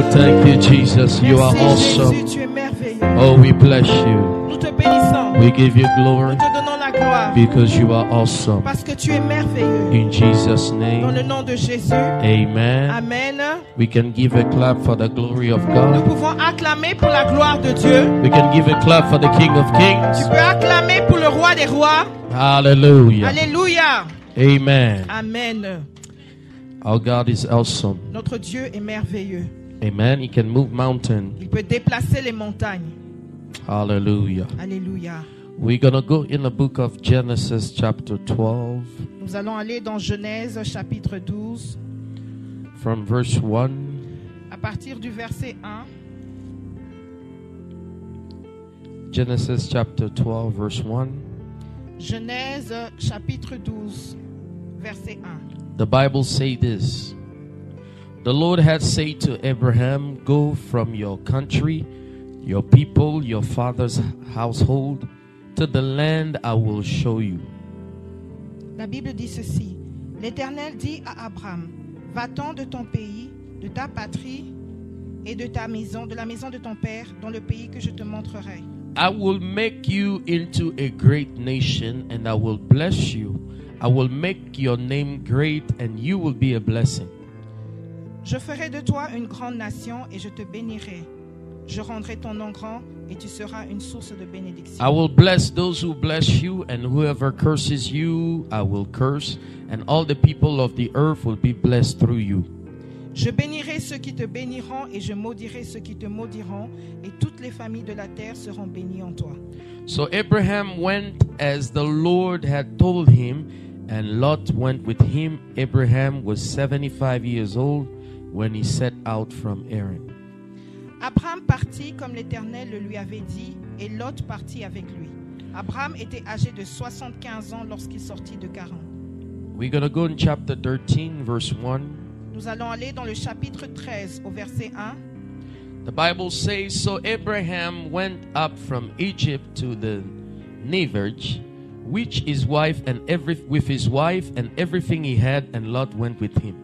Oh, thank you, Jesus. You are Merci awesome. Jésus, tu es merveilleux. Oh, we bless you. Nous te bénissons. We give you glory Nous te donnons la gloire. because you are awesome. Parce que tu es merveilleux. In Jesus' Dans name, le nom de Jésus. amen. Amen. We can give a clap for the glory of Nous God. pouvons acclamer pour la gloire de Dieu. We can give a clap for the King of Tu Kings. peux acclamer pour le roi des rois. Hallelujah. Alléluia. Amen. Amen. Our God is awesome. Notre Dieu est merveilleux. Amen. He can move mountains. Il peut déplacer les montagnes. Hallelujah. Alléluia. We're going to go in the book of Genesis chapter 12 Nous allons aller dans Genèse chapitre 12 from verse 1. à partir du verset 1. Genesis chapter 12 verse 1. Genèse chapitre 12 verset 1. The Bible say this. The Lord had said to Abraham, go from your country, your people, your father's household, to the land I will show you. La Bible dit ceci. L'Éternel dit à Abraham, va-t'en de ton pays, de ta patrie et de ta maison, de la maison de ton père, dans le pays que je te montrerai. I will make you into a great nation, and I will bless you. I will make your name great, and you will be a blessing. Je ferai de toi une grande nation et je te bénirai. Je rendrai ton nom grand et tu seras une source de bénédiction. I will bless those who bless you, and whoever curses you, I will curse, and all the people of the earth will be blessed through you. Je bénirai ceux qui te béniront et je maudirai ceux qui te maudiront et toutes les familles de la terre seront bénies en toi. So Abraham went as the Lord had told him, and Lot went with him. Abraham was 75 years old when he set out from Haran. Abraham partit comme l'Éternel le lui avait dit et Lot partit avec lui. Abraham était âgé de 75 ans lorsqu'il sortit de Charan. We're going to go in chapter 13, verse 1. Nous allons aller dans le chapitre 13 au verset 1. The Bible says, so Abraham went up from Egypt to the Negev, which his wife and with his wife and everything he had, and Lot went with him.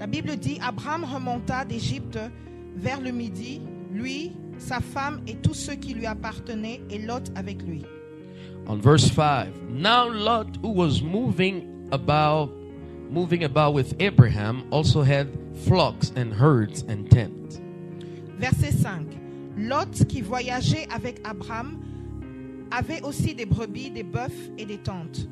La Bible dit, Abraham remonta d'Égypte vers le midi, lui, sa femme et tous ceux qui lui appartenaient, et Lot avec lui. On verse 5, now Lot, who was moving about with Abraham, also had flocks and herds and tents. Verset 5. Lot, qui voyageait avec Abraham, avait aussi des brebis, des bœufs et des tentes.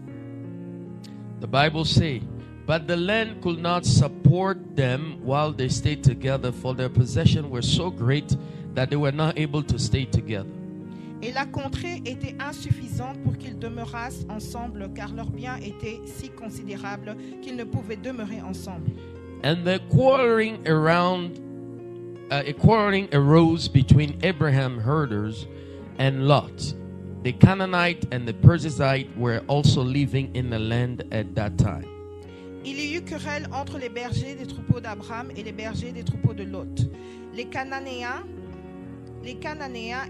The Bible says, but the land could not support them while they stayed together, for their possessions were so great that they were not able to stay together. Et la contrée était insuffisante pour qu'ils demeurassent ensemble, car leurs biens étaient si considérables qu'ils ne pouvaient demeurer ensemble. And the quarreling arose between Abraham herders and Lot. The Canaanite and the Perizzite were also living in the land at that time. Il y eut querelle entre les bergers des troupeaux d'Abraham et les bergers des troupeaux de Lot. Les Cananéens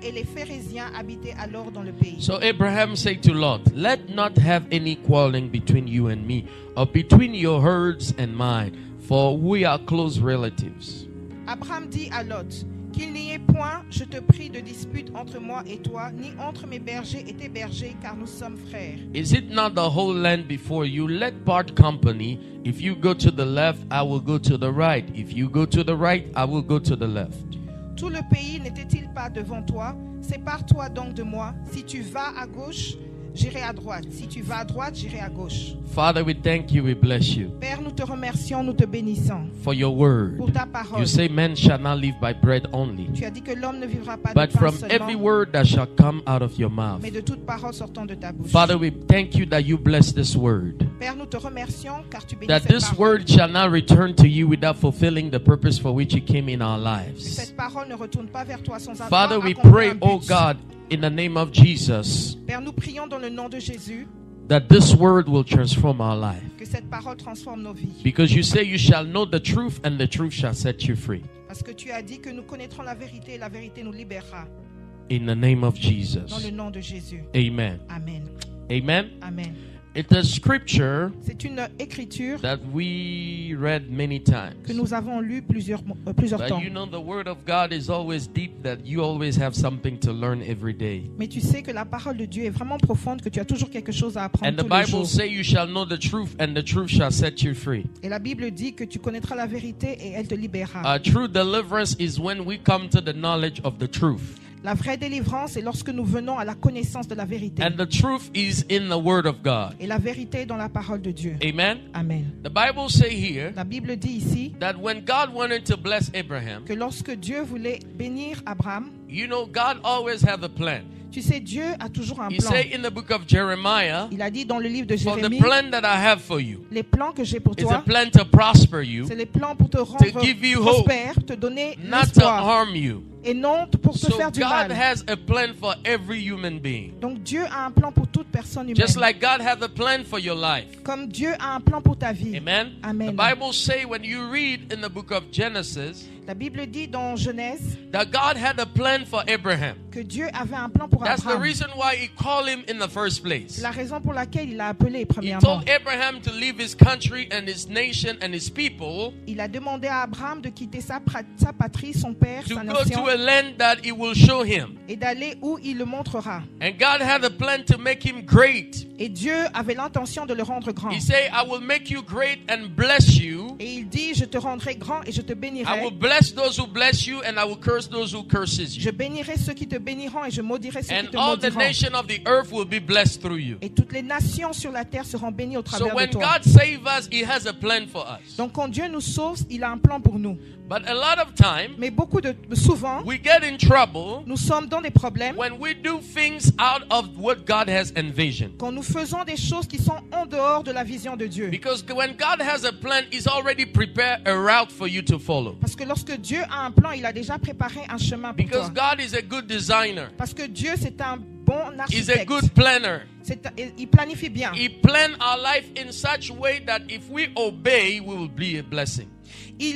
et les Phéréziens habitaient alors dans le pays. So Abraham said to Lot, let not have any quarreling between you and me, or between your herds and mine, for we are close relatives. Abraham dit à Lot, qu'il n'y ait point, je te prie, de dispute entre moi et toi, ni entre mes bergers et tes bergers, car nous sommes frères. Is it not the whole land before you? Let part company. If you go to the left, I will go to the right. If you go to the right, I will go to the left. Tout le pays n'était-il pas devant toi? Sépare-toi donc de moi. Si tu vas à gauche, j'irai à droite. Si tu vas à droite, j'irai à gauche. Father, we thank you, we bless you Père, nous te remercions, nous te bénissons for your word. pour ta parole. You say man shall not live by bread only, Tu as dit que l'homme ne vivra pas but de pain from every seulement, word that shall come out of your mouth. mais de toute parole sortant de ta bouche. Father, we thank you that you bless this word, Père, nous te remercions car tu bénis that cette this parole. word shall not return to you without fulfilling the purpose for which it came in our Que lives. cette parole ne retourne pas vers toi sans avoir Father, we accompli pray, un but. oh God, in the name of Jesus, Père, nous prions dans le nom de Jésus that this word will transform our life. que cette parole transforme nos vies. Because you say you shall know the truth, and the truth shall set you free. Parce que tu as dit que nous connaîtrons la vérité et la vérité nous libérera. In the name of Dans Jesus. le nom de Jésus. Amen. Amen. Amen. Amen. It's a scripture C'est une écriture that we read many times. que nous avons lue plusieurs But temps. you know, the word of God is always deep, that you always have something to learn every day. Mais tu sais que la parole de Dieu est vraiment profonde, que tu as toujours quelque chose à apprendre And the tous les Bible jours. says you shall know the truth, and the truth shall set you free. Et la Bible dit que tu connaîtras la vérité et elle te libérera. True deliverance is when we come to the knowledge of the truth. La vraie délivrance est lorsque nous venons à la connaissance de la vérité. And the truth is in the word of God. Et la vérité est dans la parole de Dieu. Amen. Amen. The Bible says here La Bible dit ici that when God wanted to bless Abraham, que lorsque Dieu voulait bénir Abraham, you know, God always have a plan. tu sais, Dieu a toujours un He plan. say in the book of Jeremiah, Il a dit dans le livre de for the Jérémie, plan that I have for you les plans que j'ai pour is a toi, plan to prosper you, c'est les plans pour te rendre give you hope, prospère, te donner not to l'espoir harm you. et non pour te So faire du God mal. has a plan for every human being. Donc Dieu a un plan pour toute personne humaine. Just like God has a plan for your life. Comme Dieu a un plan pour ta vie. Amen. Amen. The Bible say when you read in the book of Genesis La Bible dit dans Genèse that God had a plan for Abraham. que Dieu avait un plan pour That's the Abraham. reason why he called him in the first C'est place. la raison pour laquelle il a appelé He premièrement. told Abraham to leave his country and his nation and his people Il a demandé à Abraham de quitter sa patrie, son père, to sa go nation to a land that he will show him. et d'aller où il le montrera. And God had a plan to make him great. Et Dieu avait l'intention de le rendre grand. He said, I will make you great and bless you. Et il dit, je te rendrai grand et je te I bénirai. will bless those who bless you and I will curse those who curses you. Je bénirai ceux qui te béniront et je maudirai ceux qui And te all the maudiront. nation of the earth will be blessed through you. Et toutes les nations sur la terre seront bénies au So travers de when toi. God saves us, he has a plan for us. Donc quand Dieu nous sauve, il a un plan pour nous. But a lot of time, Mais souvent, we get in trouble nous sommes dans des problèmes when we do things out of what God has envisioned. quand nous faisons des choses qui sont en dehors de la vision de Dieu. Because when God has a plan, he's already prepared a route for you to follow. Parce que lorsque Dieu a un plan, il a déjà préparé un chemin pour Because toi. God is a good designer. Parce que Dieu, c'est un bon He's a architecte. good planner. Il planifie bien. He planned our life in such a way that if we obey, we will be a blessing. Il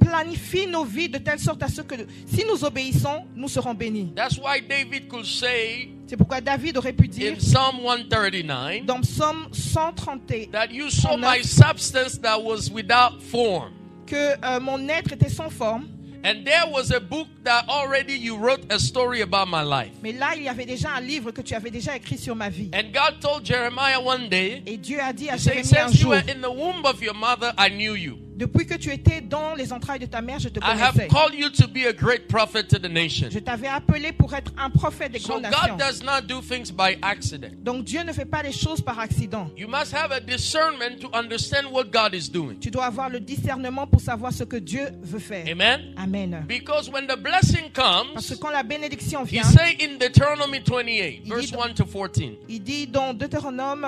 planifie nos vies de telle sorte à ce que si nous obéissons, nous serons bénis. That's why David could say C'est pourquoi David aurait pu dire in Psalm 139 dans Psaume 130 that you saw my substance that was without form. que mon être était sans forme. And there was a book that already you wrote a story about my life. Mais là, il y avait déjà un livre que tu avais déjà écrit sur ma vie. And God told Jeremiah one day, Et Dieu a dit à he said, Jérémie un since you jour, were in the womb of your mother, I knew you. depuis que tu étais dans les entrailles de ta mère, je te I have connaissais. called you to be a great prophet to the nation. Je t'avais appelé pour être un prophète des So grandes nations. God does not do things by accident. Donc Dieu ne fait pas les choses par accident. You must have a discernment to understand what God is doing. Tu dois avoir le discernement pour savoir ce que Dieu veut faire. Amen. Amen. Because when the blessing Parce que comes, quand la bénédiction he vient, say in Deuteronomy 28, Il verse dit- 1 to 14, il dit dans Deutéronome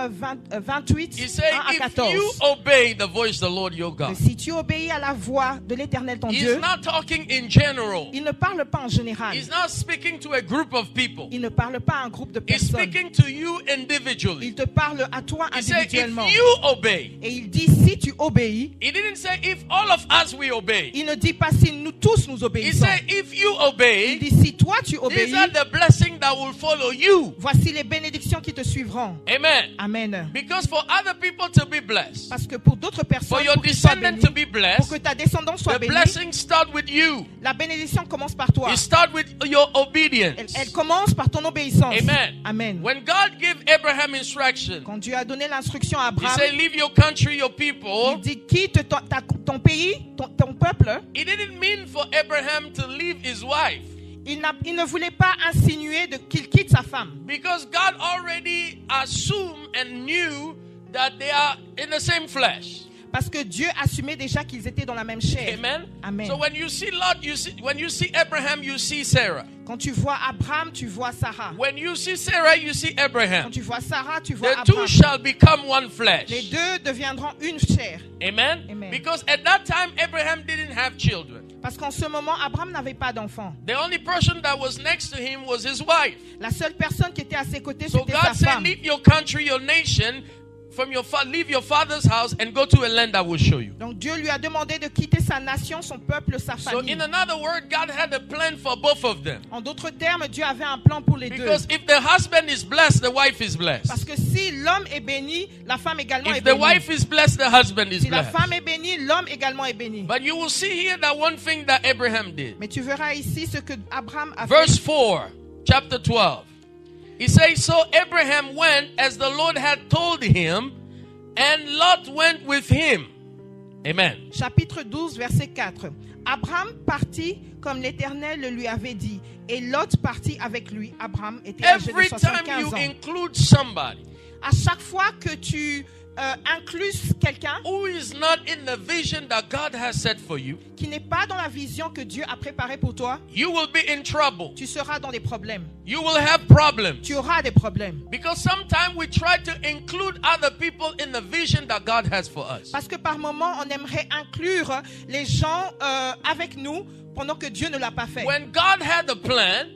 28, he say, 1 à if 14, you obey the voice of the Lord your que God, si tu obéis à la voix de l'Éternel ton he's Dieu, not talking in general. il ne parle pas en général. He's not speaking to a group of people. Il ne parle pas à un groupe de He's personnes. speaking to you individually. Il te parle à toi He said, individuellement. if you obey, Et il dit si tu obéis, he didn't say if all of us we obey. il ne dit pas si nous tous nous He obéissons. said, if you Il obey, dit si toi tu these obéis, are the blessings that will follow you. voici les bénédictions qui te suivront. Amen. Amen. Because for other people to be blessed, Parce que pour d'autres for personnes, your pour qu'ils soient descendant bénis, to be pour blessed, que ta descendance soit the bénie, blessings start with you. la bénédiction commence par toi. It start with your obedience. Elle commence par ton obéissance. Amen. Amen. When God gave Abraham instruction, Quand Dieu a donné l'instruction à he Abraham, said, leave your country, your il people. dit quitte ton pays, ton peuple. It didn't mean for Abraham to leave his wife. Il ne voulait pas insinuer qu'il quitte sa femme. Because God already assumed and knew that they are in the same flesh. Parce que Dieu assumait déjà qu'ils étaient dans la même chair. Amen. Amen. So when you see Lot, when you see Abraham, you see Sarah. Quand tu vois Abraham, tu vois Sarah. When you see Sarah, you see Quand Abraham. tu vois Sarah, tu vois The two Abraham. shall become one Les flesh. deux deviendront une chair. Amen. Amen. Because at that time Abraham didn't have children. Parce qu'en ce moment, Abraham n'avait pas d'enfant. The only person that was next to him was his wife. La seule personne qui était à ses côtés, So c'était God sa said, femme. leave your country, your nation, leave your father's house and go to a land I will show you. Donc Dieu lui a demandé de quitter sa nation, son peuple, sa So famille. in another word, God had a plan for both of them. En d'autres termes, Dieu avait un plan pour les deux. Because if the husband is blessed, the wife is blessed. Parce que si l'homme est béni, la femme également est If the bénie. wife is blessed, the husband is Si la blessed. femme est bénie, l'homme également est béni. But you will see here that one thing that Abraham did. Mais tu verras ici ce que Abraham a Verse fait. 4, chapter 12. He says, so Abraham went as the Lord had told him, and Lot went with him. Amen. Chapitre 12, verset 4. Abraham partit comme l'Éternel le lui avait dit, et Lot partit avec lui. Abraham était âgé de Every time 75 you ans. include somebody À chaque fois que tu inclus quelqu'un who is not in the vision that God has set for you, qui n'est pas dans la vision que Dieu a préparée pour toi, you will be in trouble. tu seras dans des problèmes. You will have problems. Tu auras des problèmes. Because sometimes we try to include other people in the vision that God has for us. Parce que par moments, on aimerait inclure les gens avec nous pendant que Dieu ne l'a pas fait. When God had a plan,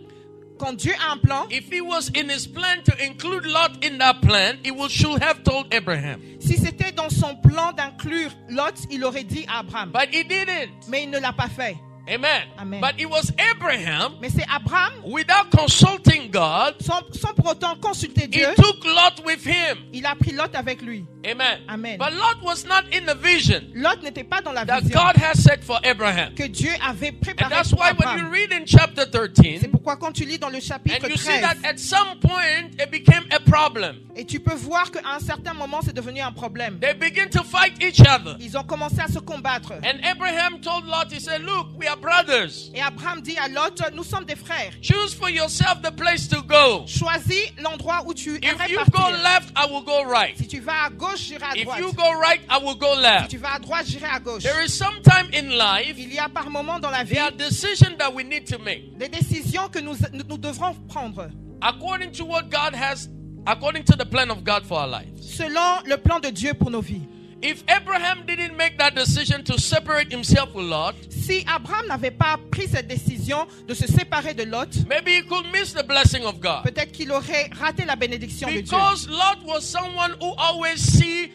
Quand Dieu a un plan, if he was in his plan to include Lot in that plan, he should have told Abraham. si c'était dans son plan d'inclure Lot, il aurait dit à Abraham. But he didn't. Mais il ne l'a pas fait. Amen. Amen. But it was Abraham, Mais c'est Abraham, without consulting God, sans pour autant consulter he Dieu, took Lot with him. il a pris Lot avec lui. Amen. Amen. But Lot was not in the vision Lot n'était pas dans la that vision God has set for Abraham. que Dieu avait And préparée that's pour why when you Abraham. read in chapter C'est 13, pourquoi quand tu lis dans le chapitre and you see 13, that at some point it became a problem. et tu peux voir qu'à un certain moment, c'est devenu un problème. They begin to fight each other. Ils ont commencé à se combattre. And Abraham told Lot, he said, look, we are brothers. Et Abraham dit à Lot, nous sommes des frères. Choose for yourself the place to go. Choisis l'endroit où tu If aimerais you go partir. left, I will go right. Si tu vas à gauche, j'irai à If droite. you go right, I will go Si left. tu vas à droite, j'irai à gauche. There is some time in life, Il y a par moments dans la vie there are decisions that we need to make des décisions que nous devrons prendre according to what God has, according to the plan of God for our lives. selon le plan de Dieu pour nos vies. If Abraham didn't make that decision to separate himself with Lot, Si Abraham n'avait pas pris cette décision de se séparer de Lot, maybe he could miss the blessing of God. peut-être qu'il aurait raté la bénédiction de Dieu. Because Lot was someone who always he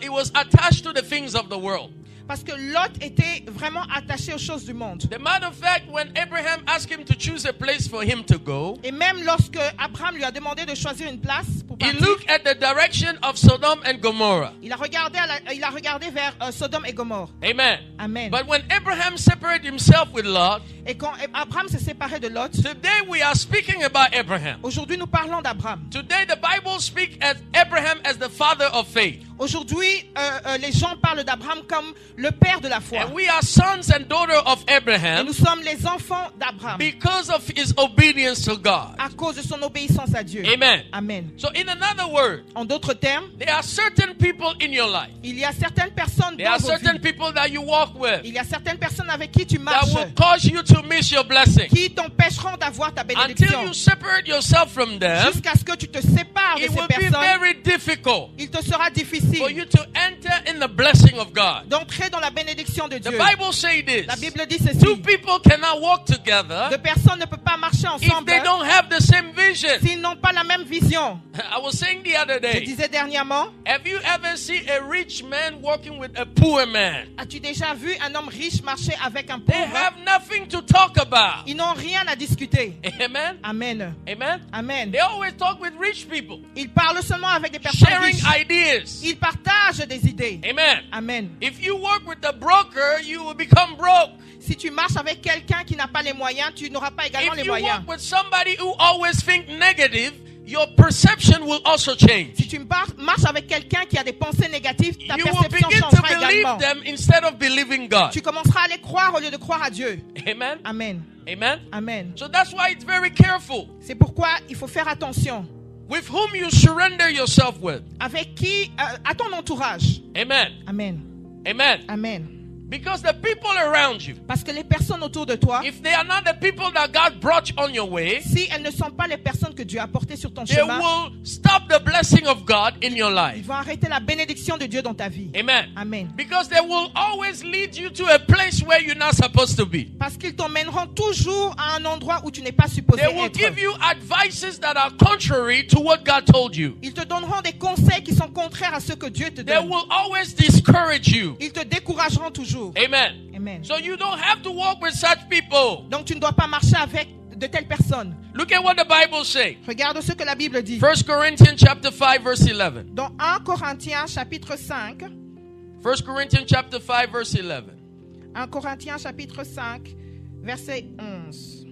was attached to the things of the world. Parce que Lot était vraiment attaché aux choses du monde. The matter of fact, when Abraham asked him to choose a place for him to go, Et même lorsque Abraham lui a demandé de choisir une place pour he partir, looked at the direction of Sodom and Gomorrah. il a regardé vers Sodome et Gomorrhe. Amen. Amen. But when Abraham separated himself with Lot, Et quand Abraham s'est séparé de Lot, today we are speaking about Abraham. aujourd'hui nous parlons d'Abraham. Today the Bible speaks as Abraham as the father of faith. Aujourd'hui, les gens parlent d'Abraham comme le père de la foi. And we are sons and daughters of Et Abraham nous sommes les enfants d'Abraham because of his obedience to God. à cause de son obéissance à Dieu. Amen. Amen. So in another word, En d'autres termes, there are certain people in your life. il y a certaines personnes There dans are vos certain vies. people that you walk with Il y a certaines personnes avec qui tu that marches will cause you to miss your blessing. qui t'empêcheront d'avoir ta Until bénédiction. you separate yourself from them, Jusqu'à ce que tu te sépares de it ces will be personnes, very difficult il te sera for difficile you to enter in the blessing of God. d'entrer dans la bénédiction de The Dieu. Bible says La this. Bible dit Two ceci. people cannot walk together Deux personnes ne peuvent pas marcher if ensemble they don't have the same vision. s'ils n'ont pas la même vision. I was saying the other Je day, disais dernièrement, have you ever seen a rich man walking with a poor man? as-tu déjà vu un homme riche marcher avec un They pauvre? have nothing to talk about. Ils n'ont rien à discuter. Amen. Amen. Amen. Amen. They always talk with rich people, Ils parlent seulement avec des personnes sharing riches. ideas. Ils partagent des idées. Amen. Amen. If you work with a broker, you will become broke. Si tu marches avec quelqu'un qui n'a pas les moyens, tu n'auras pas également If les you moyens. work with somebody who always think negative, your perception will also change. Si tu marches avec quelqu'un qui a des pensées négatives, ta You will perception begin to changera également. believe them instead of believing God. Tu commenceras à les croire au lieu de croire à Dieu. Amen. Amen. Amen. Amen. So that's why it's very careful C'est pourquoi il faut faire attention. with whom you surrender yourself with. Avec qui, à ton entourage. Amen. Amen. Amen. Amen. Because the people around you, Parce que les personnes autour de toi, if they are not the people that God brought on your way, si elles ne sont pas les personnes que Dieu a portées sur ton they chemin, will stop the blessing of God in your ils life. vont arrêter la bénédiction de Dieu dans ta vie. Amen. Amen. Because they will always lead you to a place where you're not supposed to be. Parce qu'ils t'emmèneront toujours à un endroit où tu n'es pas supposé They will être. give you advices that are contrary to what God told you. Ils te donneront des conseils qui sont contraires à ce que Dieu te They donne. will always discourage you. Ils te décourageront toujours. Amen. Amen. So you don't have to walk with such people. Donc tu ne dois pas marcher avec de telles personnes. Look at what the Bible says. Regarde ce que la Bible dit. 1 Corinthians chapter 5 verse 11. Dans 1 Corinthiens chapitre 5, 1 Corinthians chapter 5 verse 11. 1 Corinthiens chapitre 5, verset 11.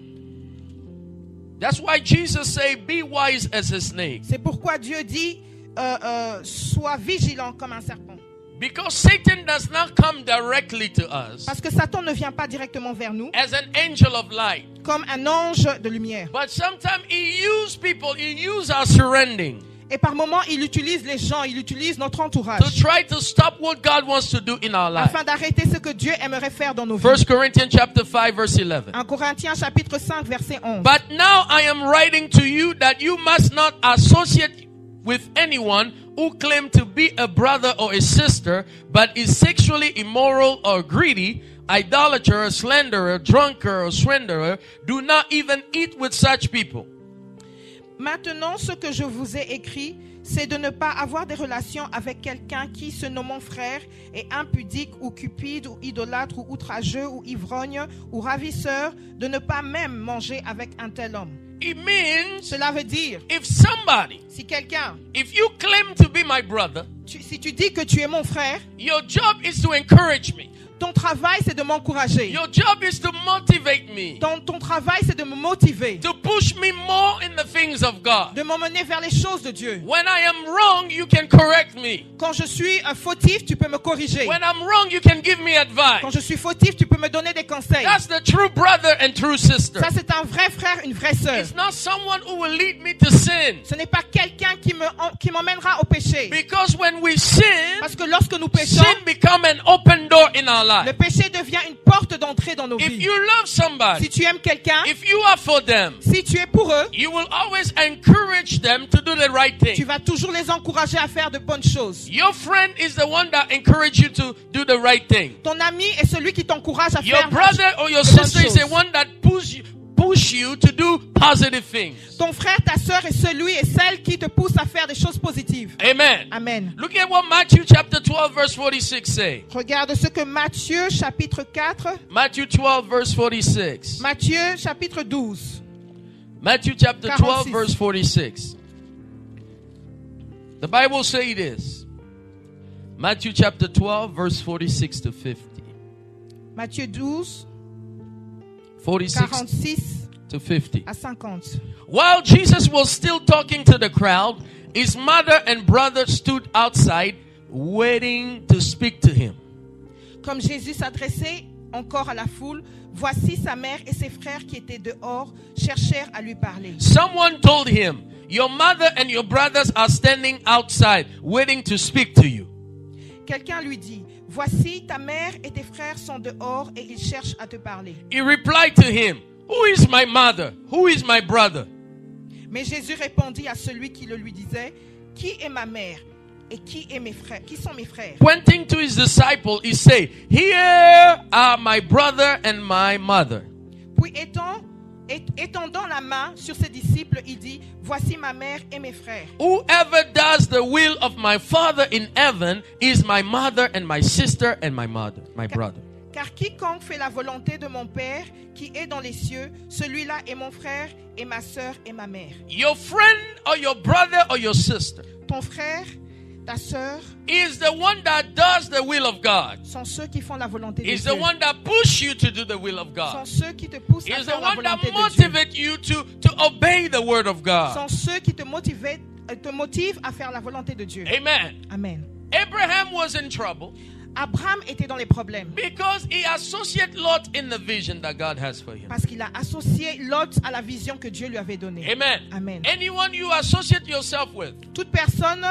That's why Jesus said, be wise as a snake. C'est pourquoi Dieu dit, sois vigilant comme un serpent. Because Satan does not come directly to us Parce que Satan ne vient pas directement vers nous as an angel of light. comme un ange de lumière. But sometimes he uses people, he uses our surrounding Et par moments, il utilise les gens, il utilise notre to entourage try to stop what God wants to do in our life. afin d'arrêter ce que Dieu aimerait faire dans nos 1 vies. Corinthians chapter 5 verse 11. 1 Corinthiens chapitre 5, verset 11. But now I am writing to you that you must not associate with anyone who claim to be a brother or a sister, but is sexually immoral or greedy, idolater, slanderer, drunkard, or swindler. Do not even eat with such people. Maintenant, ce que je vous ai écrit, c'est de ne pas avoir des relations avec quelqu'un qui, se nommant frère, est impudique ou cupide ou idolâtre ou outrageux ou ivrogne ou ravisseur, de ne pas même manger avec un tel homme. It means Cela veut dire, if somebody, si quelqu'un, if you claim to be my brother, si tu dis que tu es mon frère, your job is to encourage me. ton travail c'est de m'encourager. Your job is to motivate me, Ton travail c'est de me motiver, to push me more in the things of God. de m'emmener vers les choses de Dieu. When I am wrong, you can correct me. Quand je suis un fautif, tu peux me corriger. When I'm wrong, you can give me advice. Quand je suis fautif, tu peux me donner des conseils. That's the true brother and true sister. Ça, c'est un vrai frère, une vraie sœur. It's not someone who will lead me to sin. Ce n'est pas quelqu'un qui m'emmènera au péché. Because when we sin, Parce que lorsque nous péchons, sin becomes an open door in our le life. péché devient une porte d'entrée dans nos If vies. you love somebody, Si tu aimes quelqu'un, if you are for them, si tu es pour eux, you will always encourage them to do the right tu thing. vas toujours les encourager à faire de bonnes choses. Your friend is the one that encourages you to do the right thing. Ton ami est celui qui t'encourage à Your faire brother or your de bonnes sister is the choses. one that push you to do positive things. Ton frère, ta sœur est celui et celle qui te pousse à faire des choses positives. Amen. Amen. Look at what Matthew chapter 12 verse 46 say. Regarde ce que Matthieu chapitre 4, Matthew 12 verse 46. Matthieu chapitre 12. Matthew chapter 12 46. verse 46. The Bible say this. Matthew chapter 12 verse 46 to 50. Matthieu 12, 46 46 to 50. à 50. While Jesus was still talking to the crowd, his mother and brother stood outside waiting to speak to him. Comme Jésus s'adressait encore à la foule, voici sa mère et ses frères qui étaient dehors cherchèrent à lui parler. Someone told him, your mother and your brothers are standing outside waiting to speak to you. Quelqu'un lui dit, voici ta mère et tes frères sont dehors et ils cherchent à te parler. He replied to him, who is my mother? Who is my brother? Mais Jésus répondit à celui qui le lui disait, qui est ma mère et qui est mes frères? Qui sont mes frères? Pointing to his disciple, he said, here are my brother and my mother. Puis étendant la main sur ses disciples, il dit, voici ma mère et mes frères. Whoever does the will of my Father in heaven is my mother and my sister and my mother, my brother. Car quiconque fait la volonté de mon Père qui est dans les cieux, celui-là est mon frère et ma sœur et ma mère. Your friend or your brother or your sister Ton frère, ta sœur is the one that does the will of God. sont ceux qui font la volonté de Is Dieu. the one that push you to do the will of Sont God. ceux qui te poussent à Is the faire la one that volonté de Dieu. motivate you to obey the word of God. Sont ceux qui te motivent à faire la volonté de Dieu. Amen. Amen. Abraham was in trouble Abraham était dans les problèmes because he associated Lot in the vision that God has for him. parce qu'il a associé Lot à la vision que Dieu lui avait donnée. Amen. Amen. Anyone you associate yourself with Toute personne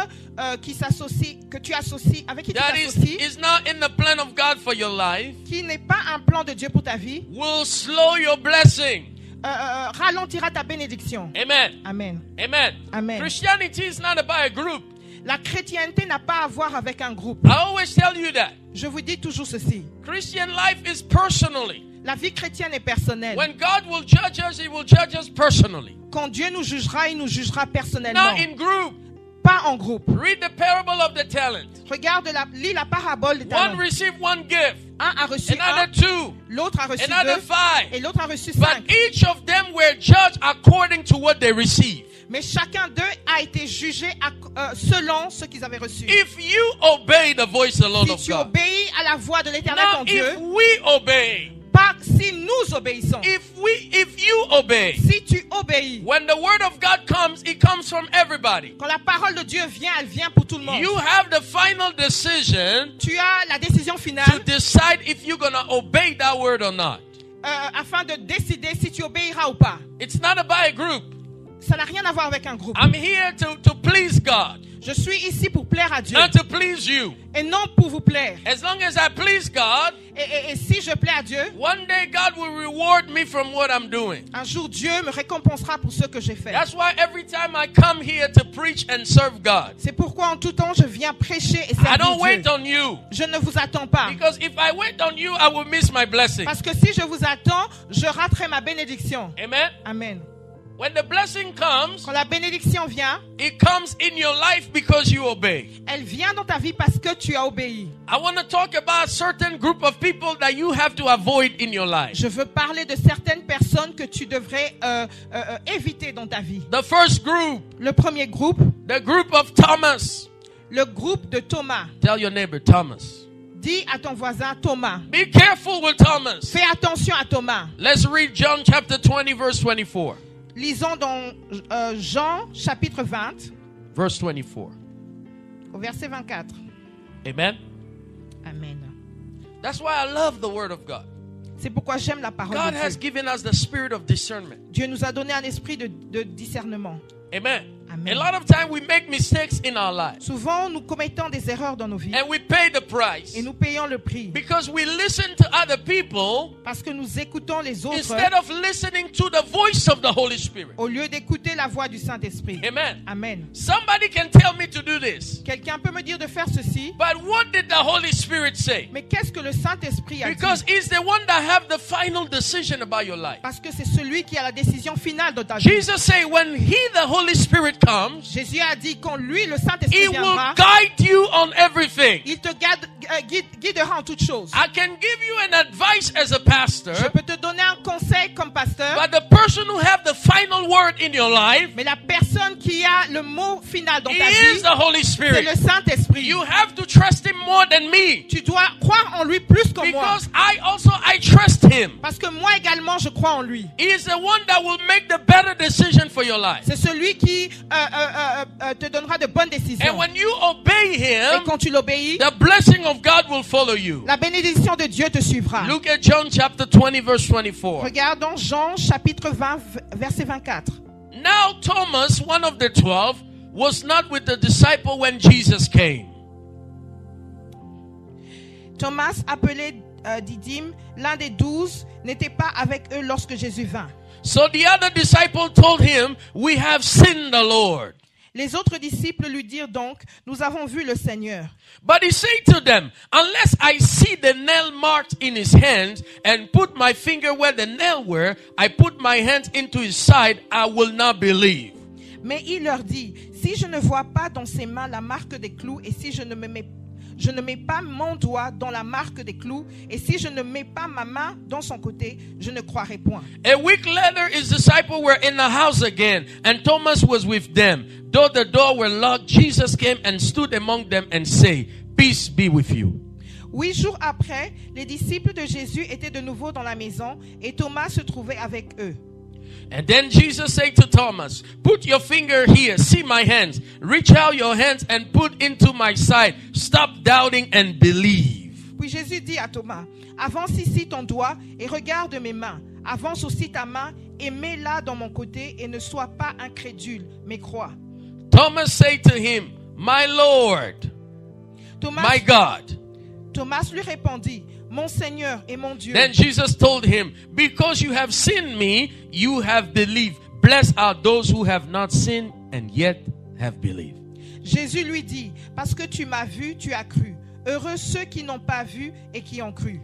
qui s'associe, que tu associes, avec qui tu that t'associes, is not in the plan of God for your life qui n'est pas un plan de Dieu pour ta vie, will slow your blessing. ralentira ta bénédiction. Amen. Amen. Amen. Amen. Christianity is not about a group. La chrétienté n'a pas à voir avec un groupe. I always tell you that. Je vous dis toujours ceci. Christian life is personally. La vie chrétienne est personnelle. When God will judge us, He will judge us personally. Quand Dieu nous jugera, il nous jugera Not personnellement. in group. Pas en groupe. Read the parable of the talent. Lis la parabole des One talents. received one gift, Un a reçu another un, two, l'autre a reçu another deux, five. et l'autre a reçu But 5. each of them were judged according to what they received. Mais chacun d'eux a été jugé selon ce qu'ils avaient reçu. If you obey the voice of the Lord Si of tu God, obéis à la voix de l'Éternel now ton Dieu, if we obey, pas si nous obéissons. if you obey, Si tu obéis, when the word of God comes, it comes from everybody. quand la parole de Dieu vient, elle vient pour tout le monde. You have the final decision Tu as la décision to finale decide if you're going to obey that word or not. afin de décider si tu obéiras ou pas. It's not about a group. Ça n'a rien à voir avec un groupe. I'm here to please God, Je suis ici pour plaire à Dieu not to please you. et non pour vous plaire. As long as I please God, Et si je plais à Dieu, one day God will reward me from what I'm doing. un jour Dieu me récompensera pour ce que j'ai fait. That's why every time I come here to preach and serve God, C'est pourquoi en tout temps je viens prêcher et I servir don't Dieu. wait on you. Je ne vous attends pas. Because if I wait on you, I will miss my blessing. Parce que si je vous attends, je raterai ma bénédiction. Amen. Amen. When the blessing comes, Quand la bénédiction vient, it comes in your life because you obey. elle vient dans ta vie parce que tu as obéi. I want to talk about a certain group of people that you have to avoid in your life. Je veux parler de certaines personnes que tu devrais éviter dans ta vie. The first group, Le premier groupe, the group of Thomas. le groupe de Thomas. Tell your neighbor, Thomas. Dis à ton voisin Thomas. Be careful with Thomas. Fais attention à Thomas. Let's read John chapter 20, verse 24. Lisons dans Jean chapitre 20, Verse 24. au verset 24. Amen. Amen. That's why I love the word of God. C'est pourquoi j'aime la parole God de has Dieu. given us the spirit of discernment. Dieu nous a donné un esprit de discernement. Amen. Amen. A lot of time we make mistakes in our lives Souvent, nous commettons des erreurs dans nos vies and we pay the price et nous payons le prix because we listen to other people parce que nous écoutons les autres instead of listening to the voice of the Holy Spirit. au lieu d'écouter la voix du Saint-Esprit. Amen. Amen. Somebody can tell me to do this, Quelqu'un peut me dire de faire ceci, but what did the Holy Spirit say? mais qu'est-ce que le Saint-Esprit a Because dit? he's the one that have the final decision about your life. Parce que c'est celui qui a la décision finale dans ta vie. Jesus said when the Holy Spirit comes, Jésus a dit quand lui, le he Saint-Esprit will viendra, guide you on everything. il te guidera en toutes choses. I can give you an advice as a pastor, Je peux te donner un conseil comme pasteur, but the person who have the final word in your life, mais la personne qui a le mot final dans he ta is vie, the Holy c'est Spirit. le Saint-Esprit. You have to trust him more than me Tu dois croire en lui plus que moi. because I trust him. Parce que moi également, je crois en lui. He is the one that will make the better decision for your life. C'est celui qui te donnera de bonnes décisions. And when you obey Et him, quand tu l'obéis, the blessing of God will follow you. la bénédiction de Dieu te suivra. Look at John chapter 20 verse 24. Regardons Jean chapitre 20, verset 24. Now Thomas, one of the 12, was not with the disciple when Jesus came. Thomas, appelé Didyme, l'un des 12, n'était pas avec eux lorsque Jésus vint. So the other disciple told him, "We have seen the Lord." Les autres disciples lui dirent donc, nous avons vu le Seigneur. But he said to them, "Unless I see the nail marks in his hands and put my finger where the nail were, I put my hands into his side, I will not believe." Mais il leur dit, si je ne vois pas dans ses mains la marque des clous, et si je ne mets pas mon doigt dans la marque des clous, et si je ne mets pas ma main dans son côté, je ne croirai point. A week later, his disciples were in the house again, and Thomas was with them. Though the door were locked, Jesus came and stood among them and said, "Peace be with you." 8 jours après, les disciples de Jésus étaient de nouveau dans la maison, et Thomas se trouvait avec eux. And then Jesus said to Thomas, "Put your finger here, see my hands. Reach out your hands and put into my side. Stop doubting and believe." Puis Jésus dit à Thomas, avance ici ton doigt et regarde mes mains. Avance aussi ta main et mets-la dans mon côté et ne sois pas incrédule, mais crois. Thomas said to him, "My Lord, my God." Thomas lui répondit, mon Seigneur et mon Dieu. Then Jesus told him, "Because you have seen me, you have believed. Blessed are those who have not seen and yet have believed." Jésus lui dit, parce que tu m'as vu, tu as cru. Heureux ceux qui n'ont pas vu et qui ont cru.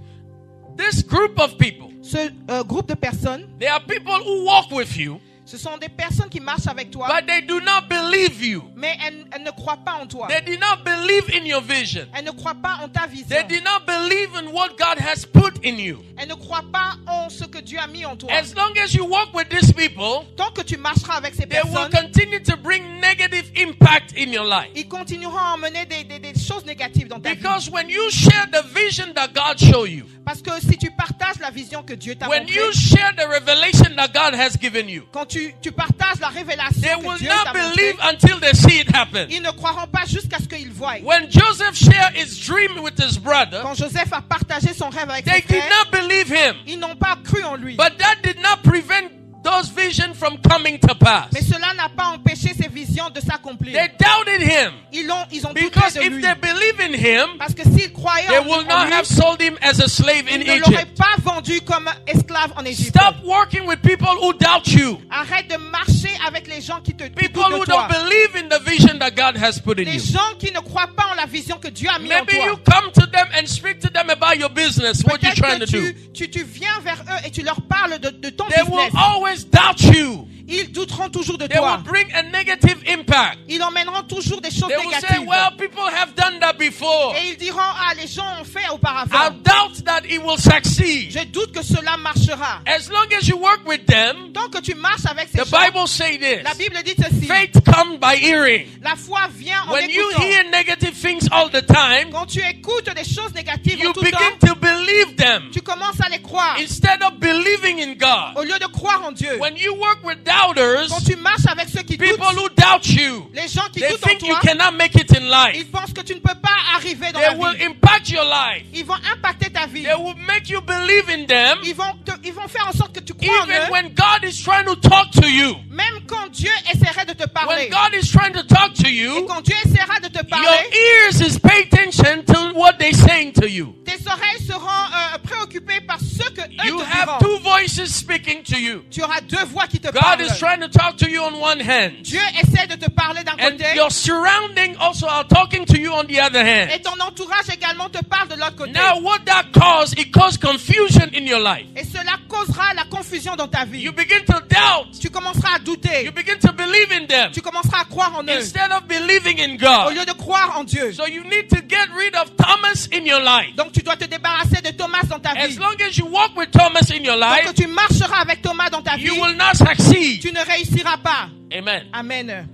This group of people, Ce groupe de personnes, they are people who walk with you, ce sont des personnes qui marchent avec toi, but they do not believe you. mais elles ne croient pas en toi. They did not believe in your vision. Elles ne croient pas en ta vision. They did not believe in what God has put in you. Elles ne croient pas en ce que Dieu a mis en toi. As long as you walk with these people, Tant que tu marcheras avec ces they will personnes, continue to bring negative impact in your life. ils continueront à emmener des choses négatives dans ta vie. Because when you share the vision that God showed you, Parce que si tu partages la vision que Dieu t'a when montrée, you share the revelation that God has given you, quand tu partages la they révélation que will Dieu not t'a montrée, believe until they see it happen. ils ne croiront pas jusqu'à ce qu'ils voient. When Joseph shared his dream with his brother, Quand Joseph a partagé son rêve avec they ses did frères, not believe him. ils n'ont pas cru en lui. But that did not prevent those visions from coming to pass. Mais cela n'a pas empêché ses visions de s'accomplir. They doubted him. Ils ont douté Because de if lui. they believe in him, Parce que s'ils croyaient they en will lui, not have sold him as a slave in ils ne l'auraient Egypt. pas vendu comme esclave en Égypte. Stop working with people who doubt you. Arrête de marcher avec les gens qui te People doutent who de toi. don't believe in the vision that God has put in Les you. gens qui ne croient pas en la vision que Dieu a mis en Maybe you toi. come to them and speak to them about your business, what you're trying to Peut-être do. que tu viens vers eux et tu leur parles de ton They will business. always doubt you. Ils douteront toujours de They will toi. bring a negative impact. Ils emmèneront toujours des choses They will say, négatives. well, people have done that before. Et ils diront, ah, les gens ont fait auparavant. I doubt that it will succeed. Je doute que cela marchera. As long as you work with them, Tant que tu marches avec ces the gens, Bible says la this. Bible dit ceci. Faith comes by hearing. La foi vient en When you écoutant. hear negative things all the time, Quand tu écoutes des choses négatives you en tout temps, begin to believe them tu commences à les croire. instead of believing in God. Au lieu de croire en Dieu. When you work with doubters, Quand tu marches avec ceux qui people doutent, who doubt you, les gens qui they doutent en think you toi, cannot make it in life. ils pensent que tu ne peux pas arriver dans They la will vie. impact your life. Ils vont impacter ta vie. They will make you believe in them Ils vont faire en sorte que tu crois en even eux. when God is trying to talk to you. Même quand Dieu essaierait de te When parler. God is trying to talk to Et you, quand Dieu essaiera de te your parler, ears is pay attention to what they're saying to you. tes oreilles seront préoccupées par ce que eux You te have diront. two voices speaking to you. Tu auras deux voix qui te God parlent. is trying to talk to you on one hand, Dieu essaie de te parler d'un and côté. your surrounding also are talking to you on the other Et hand. ton entourage également te parle de l'autre côté. Now, what that causes, it causes confusion in your life. Et cela causera la confusion dans ta vie. You begin to doubt. Tu commenceras à douter. You begin to believe in them Tu commenceras à croire en eux. instead of believing in Au God. lieu de croire en Dieu. So you need to get rid of Thomas in your life. Donc tu dois te débarrasser de Thomas dans ta As vie. long as you walk with Thomas in your Tant life, que tu marcheras avec Thomas dans ta vie, you will not succeed. tu ne réussiras pas. Amen. Amen.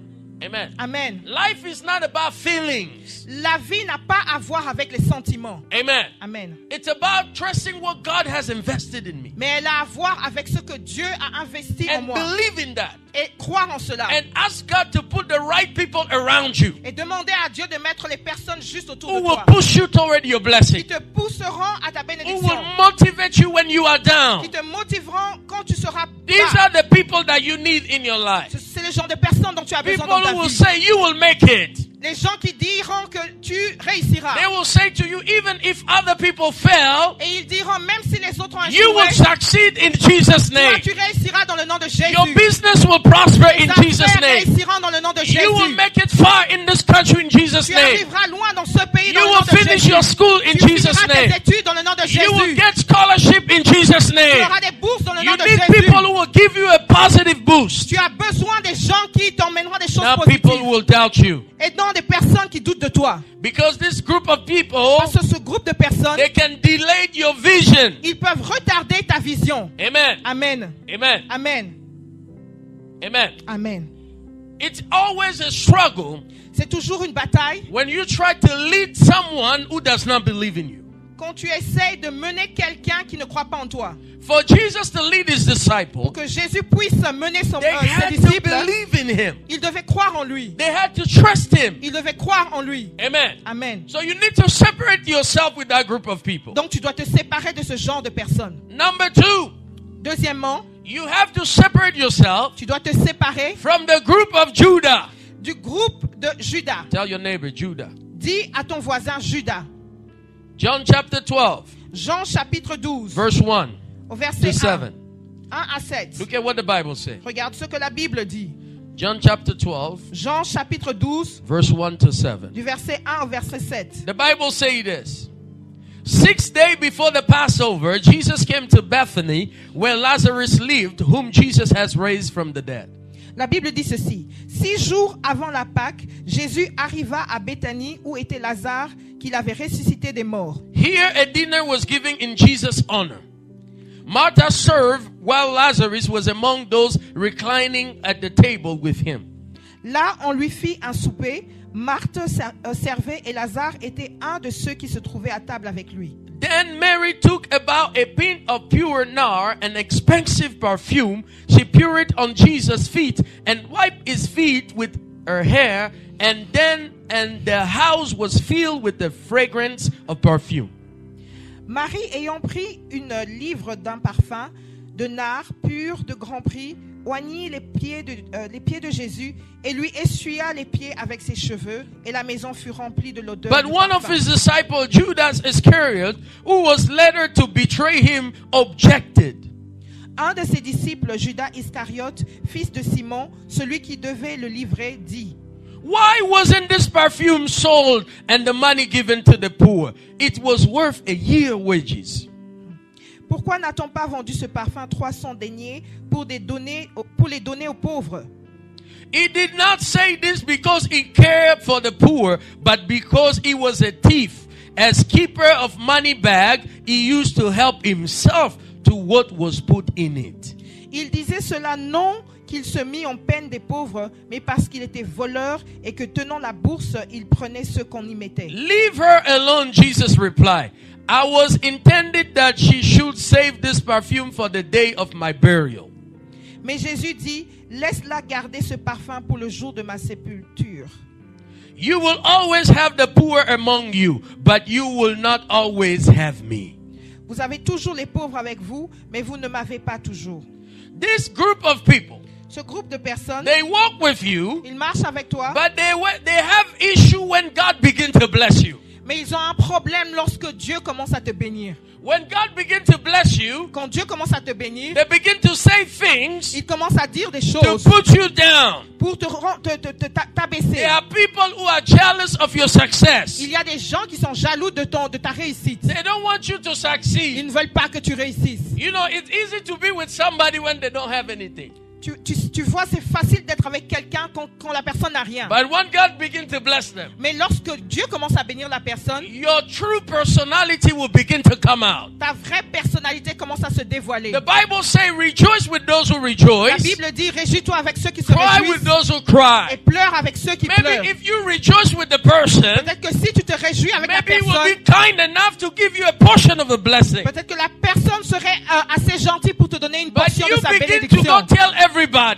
Amen. Amen. Life is not about feelings. La vie n'a pas à voir avec les sentiments. Amen. Amen. It's about trusting what God has invested in me Mais elle a à voir avec ce que Dieu a investi en and moi. believe in that Et croire en cela. and ask God to put the right people around you Et demander à Dieu de mettre les personnes juste autour who de will toi. push you toward your Qui blessing, te pousseront à ta who bénédiction. will motivate you when you are down. Qui te motiveront quand tu seras These bas. are the people that you need in your life. C'est le genre de personnes dont tu as besoin People dans ta who will vie. say you will make it. Les gens qui diront que tu réussiras. They will say to you, even if other people fail, Et ils diront, même si les autres ont you will échoué, succeed in Jesus' toi, name. tu réussiras dans le nom de Jésus. Your business will prosper in Tes Jesus' affaires name. réussiront dans le nom de Jésus. You will make it far in this country in Jesus' Tu name. arriveras loin dans ce pays dans You le nom will de finish Jésus. your school in Tu Jesus' finiras name. tes études dans le nom de Jésus. You will get scholarship in Jesus' Tu name. auras des bourses dans le You nom de need Jésus. people who will give you a positive boost. Tu as besoin des gens qui t'emmèneront des choses Now positives. people will doubt you Et non des personnes qui doutent de toi. because this group of people, Parce que ce groupe de personnes, they can delay your vision. ils peuvent retarder ta vision. Amen. Amen. Amen. Amen. Amen. Amen. It's always a struggle C'est toujours une bataille when you try to lead someone who does not believe in you. quand tu essayes de mener quelqu'un qui ne croit pas en toi. For Jesus to lead his Pour disciples, que Jésus puisse mener they had ses to disciples, believe in him. il devait croire en lui. They had to trust him. Il devait croire en lui. Amen. Amen. So you need to separate yourself with that group of people. Donc tu dois te séparer de ce genre de personnes. Number two, Deuxièmement, you have to separate yourself tu dois te séparer from the group of Judah. du groupe de Judas. Tell your neighbor, Judah. Dis à ton voisin Judas. John chapter 12, Jean chapitre 12, verse 1 au to verset 1, 7. 1 à 7. Look at what the Bible says. Regarde ce que la Bible dit. John chapter 12, Jean chapitre 12, verse 1 to 7. du verset 1 au verset 7. The Bible says this. 6 days before the Passover, Jesus came to Bethany, where Lazarus lived, whom Jesus has raised from the dead. La Bible dit ceci. 6 jours avant la Pâque, Jésus arriva à Béthanie où était Lazare, qu'il avait ressuscité des morts. Here a dinner was given in Jesus' honor. Martha served while Lazarus was among those reclining at the table with him. Là, on lui fit un souper. Marthe servait et Lazare était un de ceux qui se trouvaient à table avec lui. Then Mary took about a pint of pure nard, an expensive perfume. She poured it on Jesus' feet and wiped his feet with her hair, and the house was filled with the fragrance of perfume. Marie, ayant pris une livre d'un parfum de nard pur de grand prix, oignit les pieds de Jésus et lui essuya les pieds avec ses cheveux, et la maison fut remplie de l'odeur But du one of parfum. his disciples, Judas Iscariot, who was later to betray him, objected. Un de ses disciples, Judas Iscariote, fils de Simon, celui qui devait le livrer, dit: Why wasn't this perfume sold and the money given to the poor? It was worth a year's wages. Pourquoi n'a-t-on pas vendu ce parfum 300 deniers pour les donner aux pauvres? He did not say this because he cared for the poor, but because he was a thief. As keeper of money bag, he used to help himself to what was put in it. Il disait cela non qu'il se mit en peine des pauvres, mais parce qu'il était voleur et que tenant la bourse, il prenait ce qu'on y mettait. Leave her alone, Jesus replied. I was intended that she should save this perfume for the day of my burial. Mais Jésus dit: laisse-la garder ce parfum pour le jour de ma sépulture. You will always have the poor among you, but you will not always have me. Vous avez toujours les pauvres avec vous, mais vous ne m'avez pas toujours. This group of people, Ce groupe de personnes, they walk with you, ils marchent avec toi, but they have issue when God begins to bless you. mais ils ont un problème lorsque Dieu commence à te bénir. When God begins to bless you, Quand Dieu commence à te bénir, they begin to say things il commence à dire des to choses put you down. pour t'abaisser. There are people who are jealous of your success. Il y a des gens qui sont jaloux de ta réussite. They don't want you to Ils succeed. ne veulent pas que tu réussisses. You know, it's easy to be with somebody when they don't have anything. Tu vois, c'est facile d'être avec quelqu'un quand la personne n'a rien. But when God begins to bless them, Mais lorsque Dieu commence à bénir la personne, your true personality will begin to come out. ta vraie personnalité commence à se dévoiler. The Bible says, rejoice with those who La rejoice, Bible dit: réjouis-toi avec ceux qui se cry with réjouissent those who et cry. pleure avec ceux qui pleurent. Maybe if you rejoice with the person, Peut-être que si tu te réjouis avec la maybe he will personne, be kind enough to give you a portion of the blessing. peut-être que la personne serait assez gentille pour te donner une But portion you de sa begin to bénédiction. go tell everybody.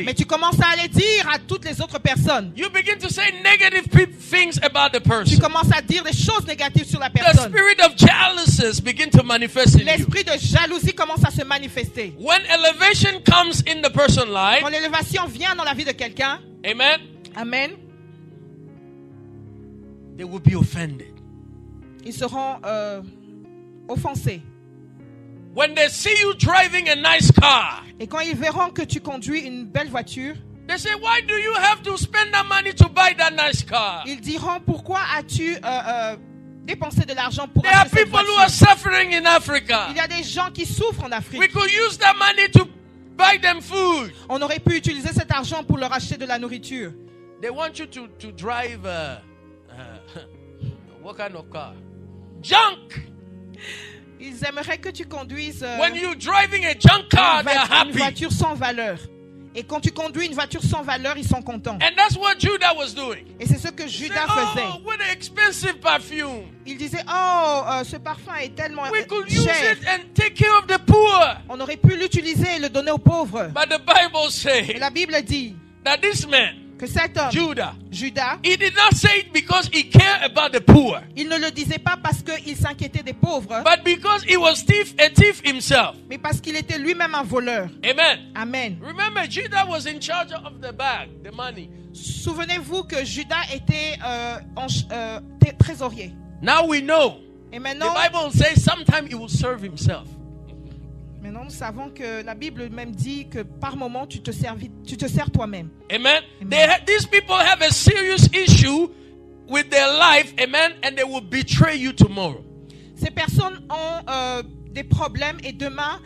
Mais tu commences à aller dire à toutes les autres personnes. You begin to say negative things about the Tu person. commences à dire des choses négatives sur la The personne. spirit of jealousy begin to manifest in you. L'esprit de jalousie commence à se manifester. When elevation comes in the person's life, Quand l'élévation vient dans la vie de quelqu'un, amen, amen, they will be offended. ils seront offensés. When they see you driving a nice car, Et quand ils verront que tu conduis une belle voiture, they say, why do you have to spend that money to buy that nice car? ils diront: pourquoi as-tu dépensé de l'argent pour There are acheter cette people who are voiture? suffering in Africa. Il y a des gens qui souffrent en We Afrique. could use that money to buy them food. On aurait pu utiliser cet argent pour leur acheter de la nourriture. They want you to drive what kind of car? Junk. Ils aimeraient que tu conduises When you're driving a junk car, une they're happy. voiture sans valeur. Et quand tu conduis une voiture sans valeur, ils sont contents. And that's what Judah was doing. Et c'est ce que Judas faisait. Oh, what an expensive perfume. Il disait: oh, ce parfum est tellement We could use cher. it and take care of the poor. On aurait pu l'utiliser et le donner aux pauvres. But the Bible Et says la Bible dit that this man, que cet homme, Judah, Judas, he did not say it because he cared about the poor, il ne le disait pas parce qu'il s'inquiétait des pauvres, but because he was a thief himself. mais parce qu'il était lui-même un voleur. Amen. Amen. Remember, Judah was in charge of the bag, the money. Souvenez-vous que Judas était trésorier. Now we know. Et The maintenant, Bible says sometimes he will serve himself. nous savons que la Bible même dit que par moment tu te sers toi-même. Amen. Amen. These people have a serious issue with their life, amen, and they will betray you tomorrow. Ces personnes ont des problèmes et demain,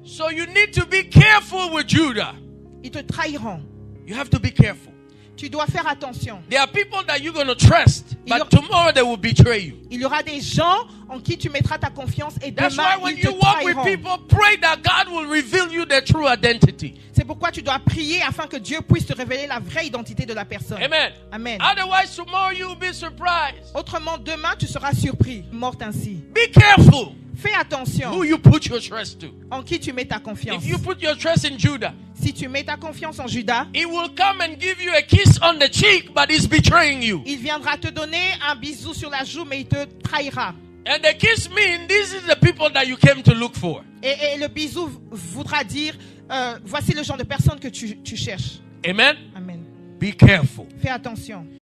So you need to be careful with Judah. ils te trahiront. You have to be careful. Tu dois faire attention. There are people that you're going to trust, Il y but tomorrow they will betray you. Il y aura des gens en qui tu mettras ta confiance et That's demain why when ils te you walk with trahiront. people, pray that God will reveal you their true identity. C'est pourquoi tu dois prier afin que Dieu puisse te révéler la vraie identité de la personne. Amen. Amen. Otherwise, tomorrow you will be surprised. Autrement, demain, tu seras surpris, morte ainsi. Be careful Fais attention who you put your trust to. en qui tu mets ta confiance. If you put your trust in Judah, Si tu mets ta confiance en Judas, he will come and give you a kiss on the cheek, but he's betraying you. il viendra te donner un bisou sur la joue, mais il te trahira. And the kiss means this is the people that you came to look for. Et le bisou voudra dire, voici le genre de personne que tu cherches. Amen. Amen. Be careful. Fais attention.